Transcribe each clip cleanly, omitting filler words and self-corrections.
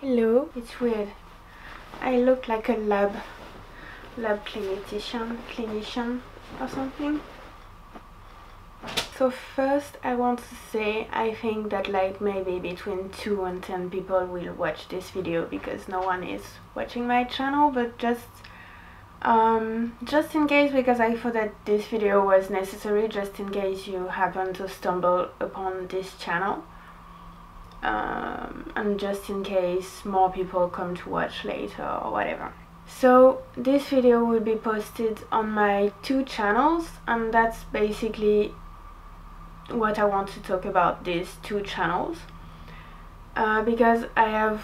Hello, it's weird. I look like a lab clinician or something. So first I want to say I think that like maybe between 2 and 10 people will watch this video because no one is watching my channel, but just in case, because I thought that this video was necessary, just in case you happen to stumble upon this channel. And just in case more people come to watch later or whatever. So this video will be posted on my 2 channels, and that's basically what I want to talk about these 2 channels, because I have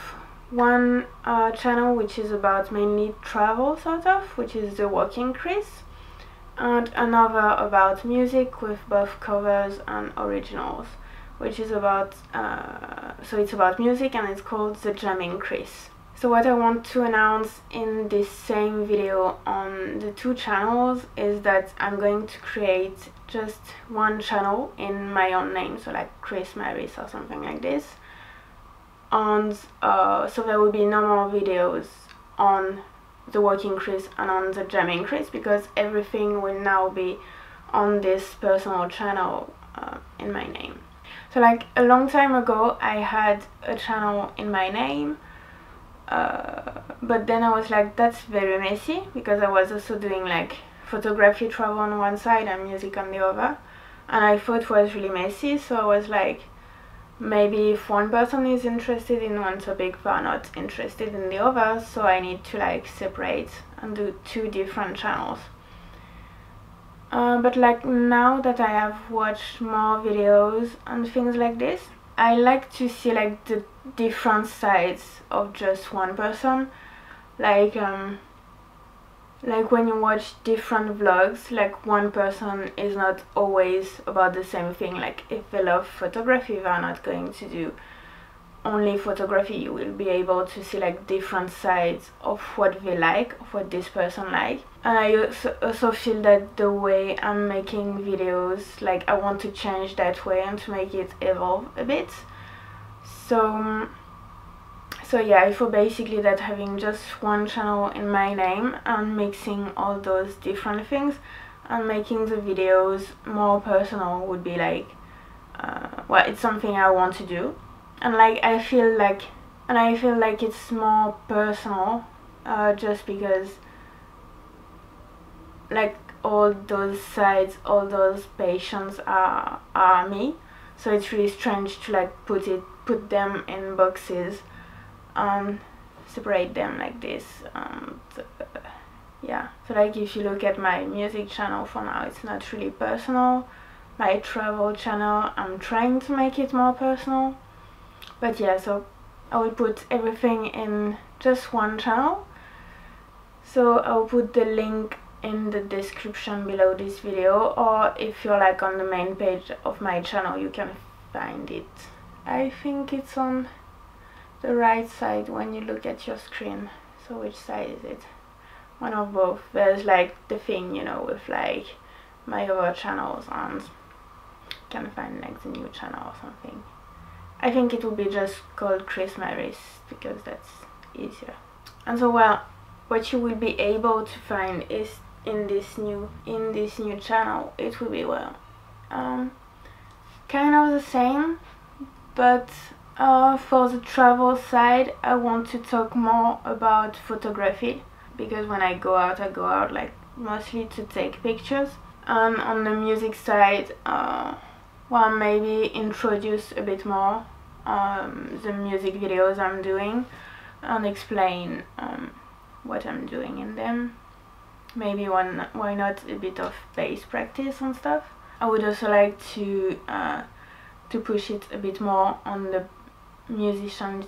one channel which is about mainly travel sort of, which is the Walking Chris, and another about music with both covers and originals, which is about so it's about music and it's called the Jamming Chris. So what I want to announce in this same video on the 2 channels is that I'm going to create just one channel in my own name, so like Chris Maris or something like this, and so there will be no more videos on the Walking Chris and on the Jamming Chris, because everything will now be on this personal channel in my name. So like a long time ago I had a channel in my name, but then I was like, that's very messy, because I was also doing like photography, travel on one side and music on the other, and I thought it was really messy. So I was like, maybe if one person is interested in one topic they are not interested in the other, so I need to like separate and do 2 different channels. But like now that I have watched more videos and things like this, I like to see like the different sides of just one person. Like when you watch different vlogs, like one person is not always about the same thing. Like if they love photography, they are not going to do only photography. You will be able to see like different sides of what they like, of what this person like. And I also feel that the way I'm making videos, like I want to change that way and to make it evolve a bit. So yeah, I feel basically that having just one channel in my name and mixing all those different things and making the videos more personal would be like, well, it's something I want to do. And like I feel like it's more personal, just because like all those sides, all those patients are me. So it's really strange to like put them in boxes and separate them like this. Yeah, so like if you look at my music channel, for now it's not really personal. My travel channel, I'm trying to make it more personal. But yeah, so I will put everything in just one channel. So I'll put the link in the description below this video, or if you're like on the main page of my channel you can find it. I think it's on the right side when you look at your screen. So which side is it? One of both. There's like the thing, you know, with like my other channels, and you can find like the new channel or something. I think it will be just called Chris Maris because that's easier. And so, well, what you will be able to find is in this new channel, it will be, well, kind of the same, but for the travel side I want to talk more about photography, because when I go out like mostly to take pictures. And on the music side, well, maybe introduce a bit more the music videos I'm doing and explain what I'm doing in them. Maybe why not a bit of bass practice and stuff. I would also like to push it a bit more on the musicianships.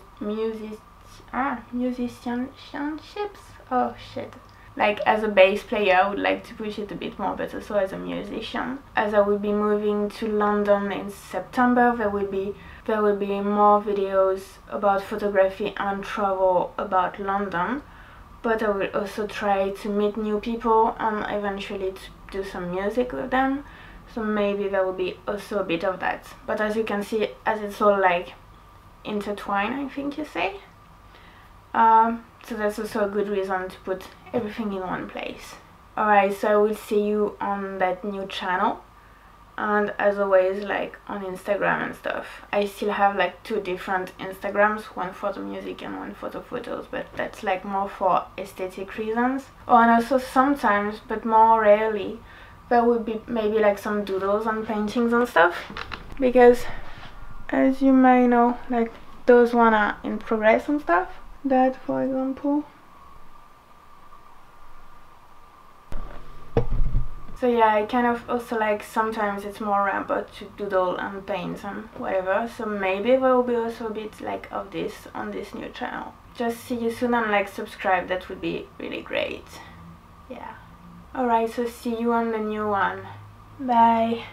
Oh shit. Like as a bass player I would like to push it a bit more, but also as a musician. As I will be moving to London in September, there will be more videos about photography and travel about London, but I will also try to meet new people and eventually to do some music with them. So maybe there will be also a bit of that. But as you can see, as it's all like intertwined, I think you say. So that's also a good reason to put everything in one place. Alright, so I will see you on that new channel, and as always, like on Instagram and stuff. I still have like 2 different Instagrams, one for the music and one for the photos, but that's like more for aesthetic reasons. Oh, and also sometimes, but more rarely, there would be maybe like some doodles and paintings and stuff, because as you may know, like those one are in progress and stuff. That, for example. So yeah, I kind of also like sometimes it's more rampant to doodle and paint and whatever, so maybe there will be also a bit like of this on this new channel. Just see you soon and like subscribe, that would be really great. Yeah. Alright, so see you on the new one. Bye.